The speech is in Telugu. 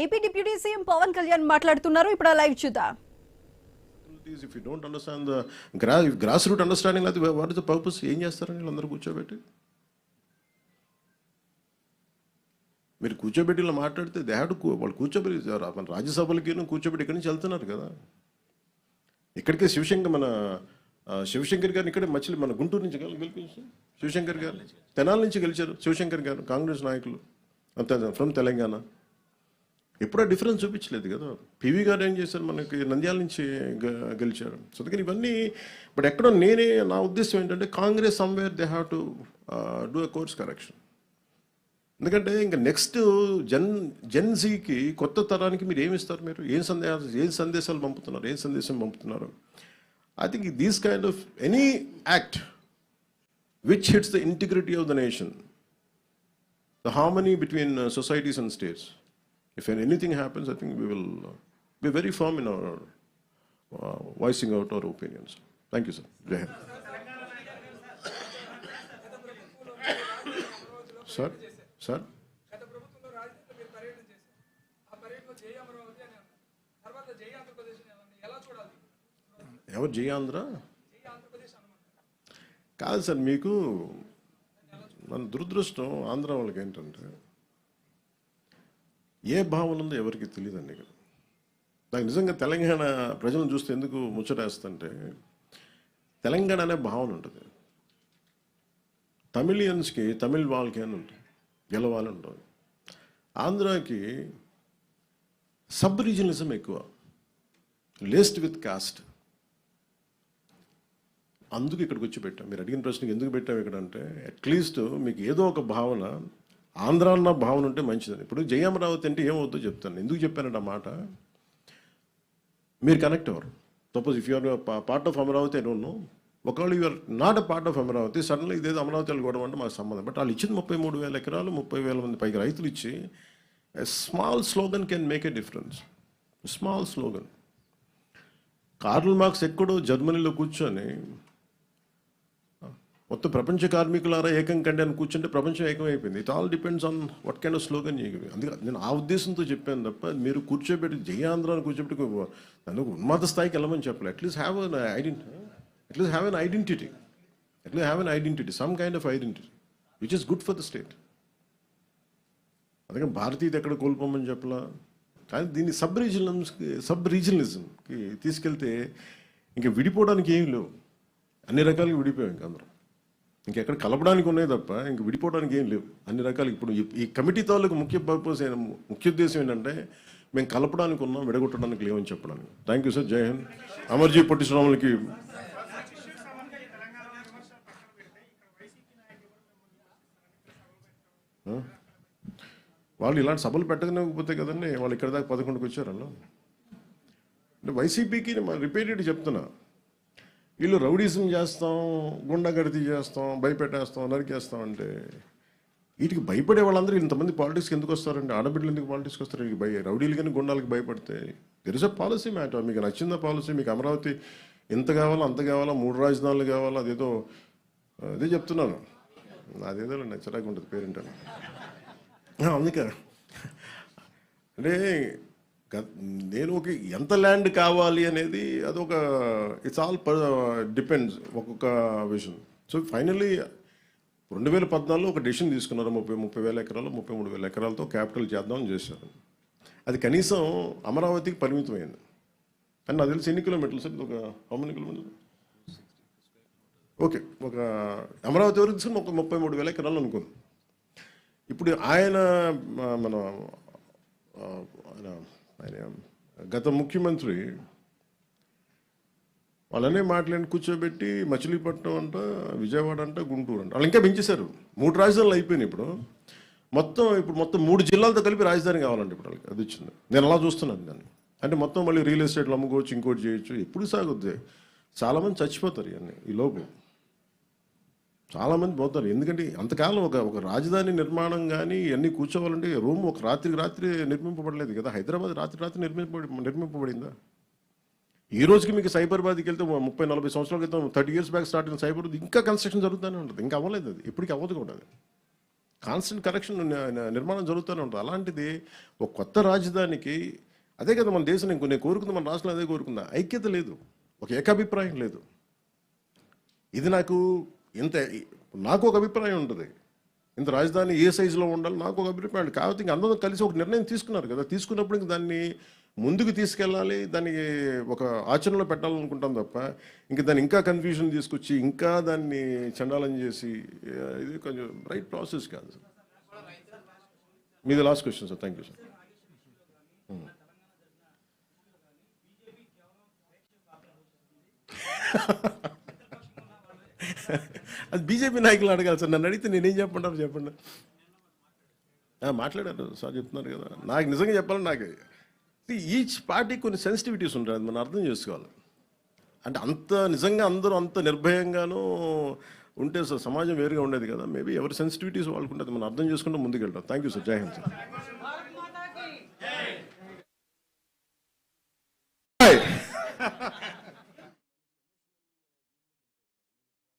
AP deputy CM Pawan Kalyan మాట్లాడుతున్నారు. ఇప్పుడు లైవ్ చూద్దాం. If you don't understand the grassroots understanding, what is the purpose? ఏం చేస్తారని వీళ్ళందరూ కూర్చోబెట్టి మీరు కూర్చోబెట్టి ఇలా మాట్లాడితే దే హ్యావ్ టు వాళ్ళు కూర్చోబెట్టి మన రాజ్యసభలకి కూర్చోబెట్టి ఇక్కడి నుంచి వెళ్తున్నారు కదా. ఇక్కడికే శివశంకర్ గారిని ఇక్కడే మచిలి మన గుంటూరు నుంచి గెలిపించారు. శివశంకర్ గారు తెనాల నుంచి గెలిచారు. శివశంకర్ గారు కాంగ్రెస్ నాయకులు అంతే ఫ్రమ్ తెలంగాణ. ఎప్పుడూ డిఫరెన్స్ చూపించలేదు కదా. పివి గారు ఏం చేశారు, మనకి నంద్యాల నుంచి గెలిచారు. సో అందుకని ఇవన్నీ బట్ ఎక్కడో నా ఉద్దేశం ఏంటంటే Congress somewhere they have to do a course correction. ఎందుకంటే ఇంకా నెక్స్ట్ జెన్జీకి కొత్త తరానికి మీరు ఏమి ఇస్తారు, మీరు ఏం సందేశాలు పంపుతున్నారు, ఏం సందేశం పంపుతున్నారు. I think these kind of any act which hits the integrity of the nation, the harmony between societies and states. If anything happens, I think we will be very firm in our voicing out our opinions. Thank you, sir. Jai Hind. Sir. ఎవరు జై ఆంధ్ర కాదు సార్. మీకు మన దురదృష్టం ఆంధ్ర వాళ్ళకి ఏంటంటే ఏ భావన ఉందో ఎవరికి తెలియదండి. ఇక్కడ నాకు నిజంగా తెలంగాణ ప్రజలను చూస్తే ఎందుకు ముచ్చటేస్తుంటే తెలంగాణ అనే భావన ఉంటుంది. తమిళియన్స్కి తమిళ్ వాళ్ళకి అని ఉంటుంది, గెలవాలని ఉంటుంది. ఆంధ్రాకి సబ్ రీజనలిజం ఎక్కువ, లేస్డ్ విత్ కాస్ట్. అందుకు ఇక్కడికి వచ్చి పెట్టాం. మీరు అడిగిన ప్రశ్నకి ఎందుకు పెట్టాం ఇక్కడ అంటే అట్లీస్ట్ మీకు ఏదో ఒక భావన ఆంధ్ర అన్న భావన ఉంటే మంచిదని. ఇప్పుడు జై అమరావతి అంటే ఏమవుతుందో చెప్తాను. ఎందుకు చెప్పానంటే ఆ మాట మీరు కనెక్ట్ అవ్వరు. Suppose if you're part of Amaravati I don't know, ఒకవేళ you're not a part of Amaravati suddenly ఇదేదో అమరావతి వాళ్ళు గొడవ అంటే మాకు సంబంధం. బట్ వాళ్ళు ఇచ్చింది 33,000 ఎకరాలు, 30,000 మంది పైకి రైతులు ఇచ్చి small slogan can make a difference. Small slogan. Karl Marx ఎక్కడో జర్మనీలో కూర్చొని మొత్తం ప్రపంచ కార్మికులారా ఏకం కండి అని కూర్చుంటే ప్రపంచం ఏకమైపోయింది. It all depends on what kind of slogan. అందుకే నేను ఆ ఉద్దేశంతో చెప్పాను తప్ప మీరు కూర్చోబెట్టి జై ఆంధ్ర అని కూర్చోబెట్టి నన్ను ఉన్నత స్థాయికి వెళ్ళమని చెప్పలేదు. At least have an identity, some kind of identity which is good for the state. అందుకని భారతీయత ఎక్కడ కోల్పోమని చెప్పలా. కానీ దీన్ని సబ్ రీజనలిజంకి తీసుకెళ్తే ఇంకా విడిపోవడానికి ఏమి లేవు. అన్ని రకాలుగా విడిపోయాం ఇంక అందరం. ఇంకెక్కడ కలపడానికి ఉన్నాయి తప్ప ఇంక విడిపోవడానికి ఏం లేవు. అన్ని రకాలు. ఇప్పుడు ఈ కమిటీ తాలూకు ముఖ్య ఉద్దేశం ఏంటంటే మేము కలపడానికి ఉన్నాం, విడగొట్టడానికి లేవని చెప్పడానికి. Thank you sir. జై హింద్. అమర్జీ పొట్టి శ్రీరాములకి వాళ్ళు ఇలాంటి సభలు పెట్టకపోతే కదండి వాళ్ళు ఇక్కడ దాకా 11కి వచ్చారు. అలా అంటే వైసీపీకి రిపీటెడ్ చెప్తున్నా, వీళ్ళు రౌడీజం చేస్తాం, గుండాగర్దీ చేస్తాం, భయపెట్టేస్తాం, నరికేస్తాం అంటే వీటికి భయపడే వాళ్ళందరూ ఇంతమంది పాలిటిక్స్కి ఎందుకు వస్తారండి? ఆడబిడ్డలు ఎందుకు పాలిటిక్స్కి వస్తారు? రౌడీలు కానీ గుండాలకి భయపడితే there is a policy matter. మీకు నచ్చిందా పాలసీ? మీకు అమరావతి ఎంత కావాలో అంత కావాలా, 3 రాజధానులు కావాలా, అదేదో అదే చెప్తున్నాను. అదేదో నచ్చరాగా ఉంటుంది పేరేంటని. అందుకే అంటే నేను ఎంత ల్యాండ్ కావాలి అనేది అదొక ఇట్స్ ఆల్ డిపెండ్స్ ఒక్కొక్క విషయం. సో ఫైనల్లీ 2014లో ఒక డెసిషన్ తీసుకున్నారు. 30,000 ఎకరాలు 33,000 ఎకరాలతో క్యాపిటల్ చేద్దామని చేశారు. అది కనీసం అమరావతికి పరిమితమైంది. కానీ నాకు తెలిసి ఎన్ని కిలోమీటర్లు సార్? ఒక హౌ మెనీ కిలోమీటర్లు? ఓకే, ఒక అమరావతి వరకు తీసుకుని ఒక 33,000 ఎకరాలు అనుకుంది. ఇప్పుడు ఆయన గత ముఖ్యమంత్రి వాళ్ళనే మాట్లాడి కూర్చోబెట్టి మచిలీపట్నం అంట, విజయవాడ అంట, గుంటూరు అంట, వాళ్ళు ఇంకా పెంచేశారు. 3 రాజధానులు అయిపోయినాయి. ఇప్పుడు మొత్తం 3 జిల్లాలతో కలిపి రాజధాని కావాలంటే ఇప్పుడు వాళ్ళకి అది వచ్చింది. నేను అలా చూస్తున్నాను దాన్ని. అంటే మొత్తం మళ్ళీ రియల్ ఎస్టేట్లు అమ్ముకోవచ్చు, ఇంకోటి చేయొచ్చు. ఎప్పుడు సాగుద్ది? చాలామంది చచ్చిపోతారు ఇవన్నీ ఈ లోపు. చాలామంది పోతారు. ఎందుకంటే అంతకాలం ఒక రాజధాని నిర్మాణం కానీ ఇవన్నీ కూర్చోవాలంటే రూమ్ ఒక రాత్రి నిర్మింపబడలేదు కదా. హైదరాబాద్ రాత్రి నిర్మింపబడిందా? ఈ రోజుకి మీకు సైబరాబాద్కి వెళ్తే 30-40 సంవత్సరాల క్రితం 30 years బ్యాక్ స్టార్ట్ అయిన సైబర్ ఇంకా కన్స్ట్రక్షన్ జరుగుతూనే ఉంటుంది. ఇంకా అవ్వలేదు. అది ఎప్పటికీ అవ్వదు కూడా. అది కాన్స్టెంట్ కరెక్షన్ నిర్మాణం జరుగుతూనే ఉంటుంది. అలాంటిది ఒక కొత్త రాజధానికి అదే కదా మన దేశం నేను కోరుకుంది, మన రాష్ట్రంలో అదే కోరుకుందా. ఐక్యత లేదు, ఒక ఏకాభిప్రాయం లేదు. ఇది నాకు ఒక అభిప్రాయం ఉంటుంది, ఇంత రాజధాని ఏ సైజులో ఉండాలి నాకు ఒక అభిప్రాయం. కాబట్టి ఇంక అందరూ కలిసి ఒక నిర్ణయం తీసుకున్నారు కదా, తీసుకున్నప్పుడు ఇంక దాన్ని ముందుకు తీసుకెళ్ళాలి, దానికి ఒక ఆచరణలో పెట్టాలనుకుంటాం తప్ప ఇంక దాన్ని ఇంకా కన్ఫ్యూజన్ తీసుకొచ్చి ఇంకా దాన్ని చండాలం చేసి ఇది కొంచెం రైట్ ప్రాసెస్ కాదు సార్. మీది last question sir. Thank you sir. అది బీజేపీ నాయకులు అడగాలి సార్, నన్ను అడిగితే నేనేం చెప్పంటారు చెప్పండి. మాట్లాడారు సార్, చెప్తున్నారు కదా. నాకు నిజంగా చెప్పాలని నాకు ఈచ్ పార్టీకి కొన్ని సెన్సిటివిటీస్ ఉంటాయి, అది మనం అర్థం చేసుకోవాలి. అంటే నిజంగా అందరూ అంత నిర్భయంగానూ ఉంటే సార్ సమాజం వేరుగా ఉండేది కదా. మేబీ ఎవరి సెన్సిటివిటీస్ వాళ్ళకు ఉంటుంది, మనం అర్థం చేసుకుంటే ముందుకు వెళ్తాం. Thank you sir. జై హింద్ సార్.